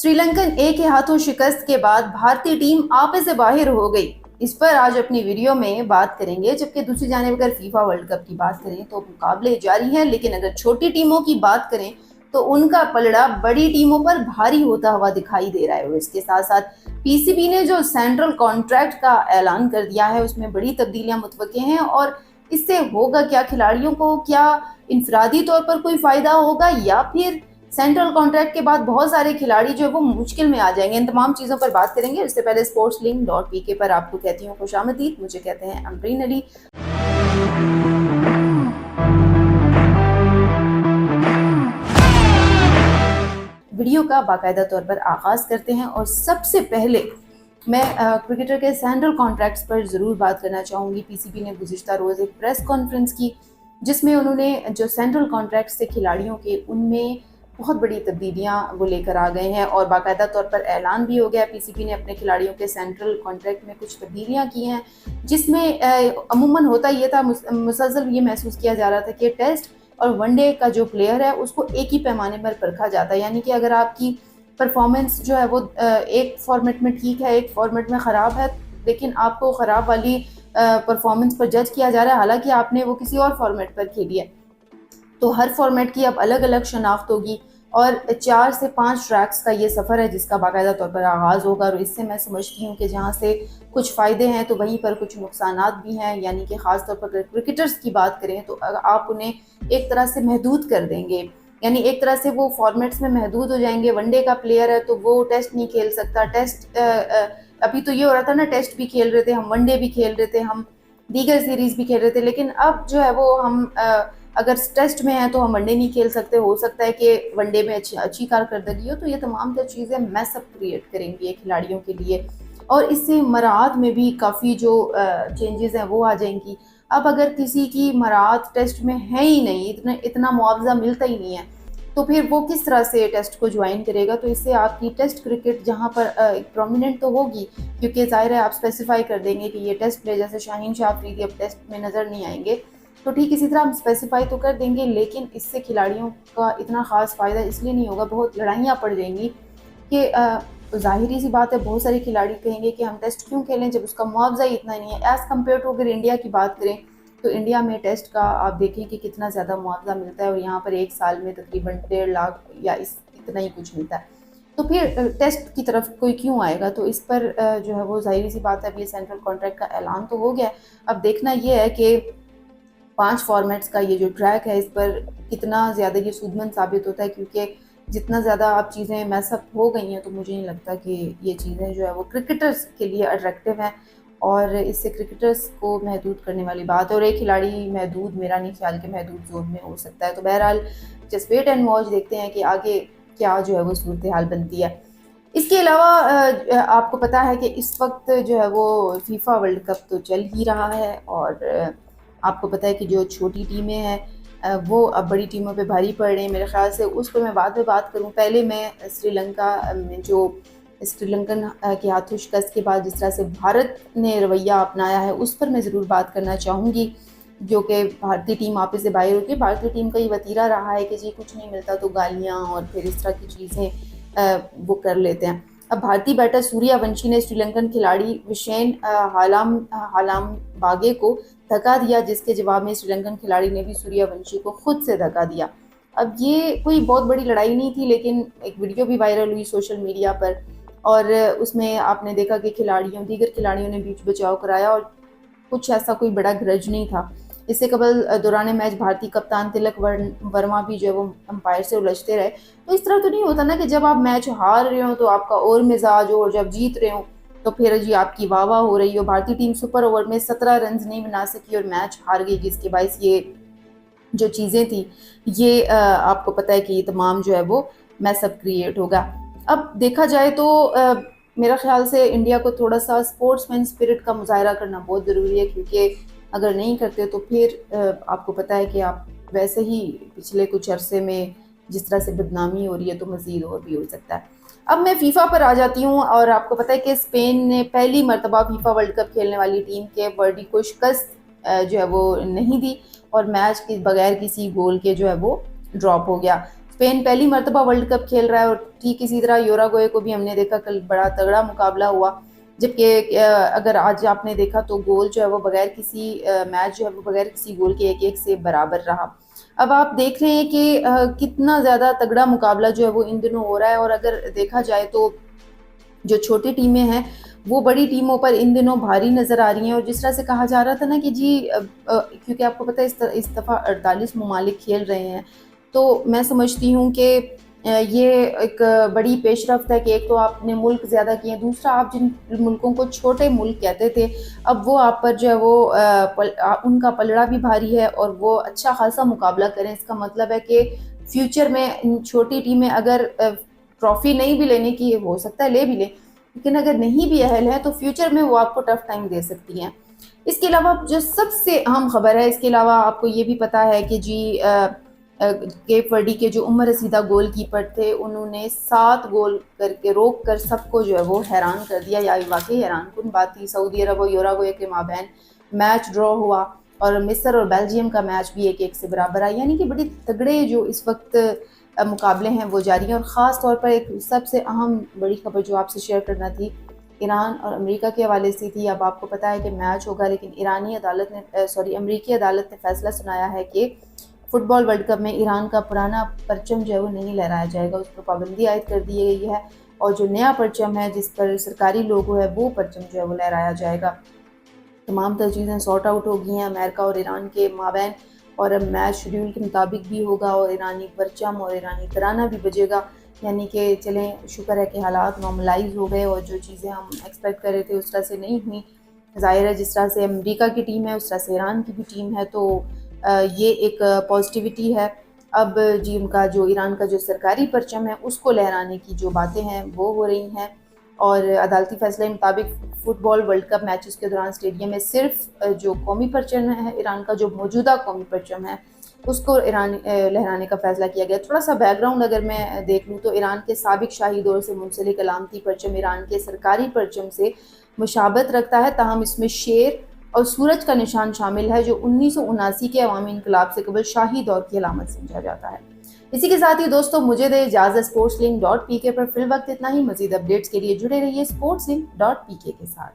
श्रीलंकन ए के हाथों शिकस्त के बाद भारतीय टीम आपे से बाहर हो गई। इस पर आज अपनी वीडियो में बात करेंगे। जबकि दूसरी जानिब अगर फीफा वर्ल्ड कप की बात करें तो मुकाबले जारी हैं, लेकिन अगर छोटी टीमों की बात करें तो उनका पलड़ा बड़ी टीमों पर भारी होता हुआ दिखाई दे रहा है। और इसके साथ साथ पीसीबी ने जो सेंट्रल कॉन्ट्रैक्ट का ऐलान कर दिया है उसमें बड़ी तब्दीलियां मुतवक्के हैं। और इससे होगा क्या, खिलाड़ियों को क्या इंफरादी तौर पर कोई फायदा होगा या फिर सेंट्रल कॉन्ट्रैक्ट के बाद बहुत सारे खिलाड़ी जो है वो मुश्किल में आ जाएंगे। इन तमाम चीज़ों पर बात करेंगे। इससे पहले sportslink.pk पर आपको कहती हूँ खुशामदीद। मुझे कहते हैं अमरीन अली। वीडियो का बाकायदा तौर पर आगाज करते हैं और सबसे पहले मैं क्रिकेटर के सेंट्रल कॉन्ट्रैक्ट्स पर ज़रूर बात करना चाहूँगी। पीसीबी ने गुज़िश्ता रोज़ एक प्रेस कॉन्फ्रेंस की जिसमें उन्होंने जो सेंट्रल कॉन्ट्रैक्ट्स थे खिलाड़ियों के, उनमें बहुत बड़ी तब्दीलियां वो लेकर आ गए हैं और बाकायदा तौर पर ऐलान भी हो गया। पीसीबी ने अपने खिलाड़ियों के सेंट्रल कॉन्ट्रैक्ट में कुछ तब्दीलियां की हैं, जिसमें अमूमन होता ये था, मुसलसल ये महसूस किया जा रहा था कि टेस्ट और वनडे का जो प्लेयर है उसको एक ही पैमाने पर परखा जाता है। यानी कि अगर आपकी परफॉर्मेंस जो है वो एक फॉर्मेट में ठीक है, एक फॉर्मेट में ख़राब है, लेकिन आपको ख़राब वाली परफॉर्मेंस पर जज किया जा रहा है, हालांकि आपने वो किसी और फॉर्मेट पर खेली है। तो हर फॉर्मेट की अब अलग अलग शनाख्त होगी और 4 से 5 ट्रैक्स का ये सफ़र है जिसका बाकायदा तौर पर आगाज़ होगा। और इससे मैं समझती हूँ कि जहाँ से कुछ फ़ायदे हैं तो वहीं पर कुछ नुकसानात भी हैं। यानी कि ख़ास तौर पर क्रिकेटर्स की बात करें तो आप उन्हें एक तरह से महदूद कर देंगे, यानी एक तरह से वो फॉर्मेट्स में महदूद हो जाएंगे। वनडे का प्लेयर है तो वो टेस्ट नहीं खेल सकता। टेस्ट अभी तो ये हो रहा था ना, टेस्ट भी खेल रहे थे हम, वनडे भी खेल रहे थे हम, दीगर सीरीज़ भी खेल रहे थे, लेकिन अब जो है वो हम अगर टेस्ट में है तो हम वनडे नहीं खेल सकते। हो सकता है कि वनडे में अच्छी कारकर्दगी हो। तो ये तमाम जो चीज़ें मैसअप क्रिएट करेंगी ये खिलाड़ियों के लिए और इससे मराहत में भी काफ़ी जो चेंजेस हैं वो आ जाएंगी। अब अगर किसी की मराहत टेस्ट में है ही नहीं, इतना मुआवजा मिलता ही नहीं है, तो फिर वो किस तरह से टेस्ट को ज्वाइन करेगा। तो इससे आपकी टेस्ट क्रिकेट जहाँ पर एक प्रोमिनेंट तो होगी, क्योंकि ज़ाहिर है आप स्पेसिफाई कर देंगे कि ये टेस्ट प्ले, जैसे शाहीन शाह अफरीदी अब टेस्ट में नज़र नहीं आएंगे, तो ठीक इसी तरह हम स्पेसिफाई तो कर देंगे, लेकिन इससे खिलाड़ियों का इतना ख़ास फ़ायदा इसलिए नहीं होगा। बहुत लड़ाइयाँ पड़ जाएंगी कि ज़ाहिरी सी बात है, बहुत सारे खिलाड़ी कहेंगे कि हम टेस्ट क्यों खेलें जब उसका मुआवजा ही इतना नहीं है। एज़ कम्पेयर टू अगर इंडिया की बात करें तो इंडिया में टेस्ट का आप देखें कि कितना ज़्यादा मुआवजा मिलता है और यहाँ पर एक साल में तकरीबन 1.5 लाख या इतना ही कुछ मिलता है। तो फिर टेस्ट की तरफ कोई क्यों आएगा। तो इस पर जो है वो ज़ाहिरी सी बात है, अब ये सेंट्रल कॉन्ट्रैक्ट का ऐलान तो हो गया। अब देखना ये है कि 5 फॉर्मेट्स का ये जो ट्रैक है इस पर कितना ज़्यादा ये सूदमंद साबित होता है, क्योंकि जितना ज़्यादा आप चीज़ें मैसअप हो गई हैं तो मुझे नहीं लगता कि ये चीज़ें जो है वो क्रिकेटर्स के लिए अट्रैक्टिव हैं और इससे क्रिकेटर्स को महदूद करने वाली बात है। और एक खिलाड़ी महदूद, मेरा नहीं ख्याल कि महदूद जोन में हो सकता है। तो बहरहाल जस्ट वेट एंड वॉच, देखते हैं कि आगे क्या जो है वो सूरत हाल बनती है। इसके अलावा आपको पता है कि इस वक्त जो है वो फीफा वर्ल्ड कप तो चल ही रहा है और आपको पता है कि जो छोटी टीमें हैं वो अब बड़ी टीमों पे भारी पड़ रही हैं। मेरे ख्याल से उस पर मैं बाद में बात करूं। पहले मैं श्रीलंका में जो श्रीलंकन के हाथों शिकस्त के बाद जिस तरह से भारत ने रवैया अपनाया है उस पर मैं ज़रूर बात करना चाहूँगी। जो कि भारतीय टीम आपे से बाहर होकर, भारतीय टीम का ये वतीरा रहा है कि जी कुछ नहीं मिलता तो गालियाँ और फिर इस तरह की चीज़ें वो कर लेते हैं। अब भारतीय बैटर सूर्यवंशी ने श्रीलंकन खिलाड़ी विशेन हालाम बागे को धक्का दिया, जिसके जवाब में श्रीलंकन खिलाड़ी ने भी सूर्यवंशी को खुद से धक्का दिया। अब ये कोई बहुत बड़ी लड़ाई नहीं थी, लेकिन एक वीडियो भी वायरल हुई सोशल मीडिया पर और उसमें आपने देखा कि दीगर खिलाड़ियों ने बीच बचाव कराया और कुछ ऐसा कोई बड़ा ग्रज नहीं था। इससे कबल दौरान मैच भारतीय कप्तान तिलक वर्मा भी जो है वो अंपायर से उलझते रहे। तो इस तरह तो नहीं होता ना कि जब आप मैच हार रहे हो तो आपका और मिजाज हो और जब जीत रहे हो तो फिर जी आपकी वाह वाह हो रही हो। भारतीय टीम सुपर ओवर में 17 रन नहीं बना सकी और मैच हार गई, जिसके बायस ये जो चीज़ें थी ये आपको पता है कि ये तमाम जो है वो मैसअप क्रिएट होगा। अब देखा जाए तो मेरा ख्याल से इंडिया को थोड़ा सा स्पोर्ट्समैन स्पिरिट का मुजाहरा करना बहुत ज़रूरी है, क्योंकि अगर नहीं करते तो फिर आपको पता है कि आप वैसे ही पिछले कुछ अरसे में जिस तरह से बदनामी हो रही है तो मज़ीद और भी हो सकता है। अब मैं फीफा पर आ जाती हूँ और आपको पता है कि स्पेन ने पहली मरतबा फीफा वर्ल्ड कप खेलने वाली टीम के वर्डी को शिकस्त जो है वो नहीं दी और मैच के बगैर किसी गोल के जो है वो ड्रॉप हो गया। स्पेन पहली मरतबा वर्ल्ड कप खेल रहा है और ठीक इसी तरह यूरुग्वे को भी हमने देखा कल बड़ा तगड़ा मुकाबला हुआ, जबकि अगर आज आपने देखा तो गोल जो है वो बगैर किसी मैच जो है वो बगैर किसी गोल के 1-1 से बराबर रहा। अब आप देख रहे हैं कि कितना ज़्यादा तगड़ा मुकाबला जो है वो इन दिनों हो रहा है, और अगर देखा जाए तो जो छोटी टीमें हैं वो बड़ी टीमों पर इन दिनों भारी नज़र आ रही हैं। और जिस तरह से कहा जा रहा था ना कि जी क्योंकि आपको पता है इस दफ़ा 48 ममालिक खेल रहे हैं, तो मैं समझती हूँ कि ये एक बड़ी पेशरफ्त है कि एक तो आपने मुल्क ज़्यादा किए हैं, दूसरा आप जिन मुल्कों को छोटे मुल्क कहते थे, अब वो आप पर जो है वो उनका पलड़ा भी भारी है और वो अच्छा खासा मुकाबला करें। इसका मतलब है कि फ्यूचर में इन छोटी टीमें अगर ट्रॉफी नहीं भी लेने की, हो सकता है ले भी लें, लेकिन अगर नहीं भी अहल है तो फ्यूचर में वो आपको टफ टाइम दे सकती हैं। इसके अलावा जो सबसे अहम खबर है, इसके अलावा आपको ये भी पता है कि जी केप वर्डी के जो उमर रसीदा गोलकीपर थे, उन्होंने 7 गोल करके रोक कर सबको जो है वो हैरान कर दिया। या वाकई हैरानकुन बात थी। सऊदी अरब और यूरुग्वे के माबैन मैच ड्रॉ हुआ और मिस्र और बेल्जियम का मैच भी 1-1 से बराबर आया, यानी कि बड़ी तगड़े जो इस वक्त मुकाबले हैं वो जारी हैं। और ख़ास तौर पर एक सबसे अहम बड़ी खबर जो आपसे शेयर करना थी, ईरान और अमेरिका के हवाले से थी। अब आपको पता है कि मैच होगा, लेकिन अमेरिकी अदालत ने फैसला सुनाया है कि फुटबॉल वर्ल्ड कप में ईरान का पुराना परचम जो है वो नहीं लहराया जाएगा, उस पर पाबंदी आयद कर दी गई है और जो नया परचम है जिस पर सरकारी लोगो है वो परचम जो है वो लहराया जाएगा। तमाम तर चीज़ें सॉर्ट आउट हो गई हैं अमेरिका और ईरान के माबैन, और अब मैच शेड्यूल के मुताबिक भी होगा और ईरानी परचम और ईरानी तराना भी बजेगा। यानी कि चलें, शुक्र है कि हालात नॉर्मलाइज हो गए और जो चीज़ें हम एक्सपेक्ट कर रहे थे उस तरह से नहीं हुई। ज़ाहिर है जिस तरह से अमेरिका की टीम है उस तरह से ईरान की भी टीम है, तो ये एक पॉजिटिविटी है। अब जी उनका जो ईरान का जो सरकारी परचम है उसको लहराने की जो बातें हैं वो हो रही हैं, और अदालती फैसले के मुताबिक फुटबॉल वर्ल्ड कप मैचेस के दौरान स्टेडियम में सिर्फ जो कौमी परचम है ईरान का, जो मौजूदा कौमी परचम है उसको ईरान लहराने का फैसला किया गया। थोड़ा सा बैकग्राउंड अगर मैं देख लूँ तो ईरान के साबिक शाही दौर से मुंसलिक अलामती परचम ईरान के सरकारी परचम से मुशाबत रखता है, ताहम इसमें शेर और सूरज का निशान शामिल है, जो 1979 के अवामी इनकलाब से कबल शाही दौर की अलामत समझा जाता है। इसी के साथ ही दोस्तों मुझे दे इजाज़त। स्पोर्ट्सलिंक.pk पर फिल वक्त इतना ही। मजीद अपडेट्स के लिए जुड़े रहिए sportslinc.pk के साथ।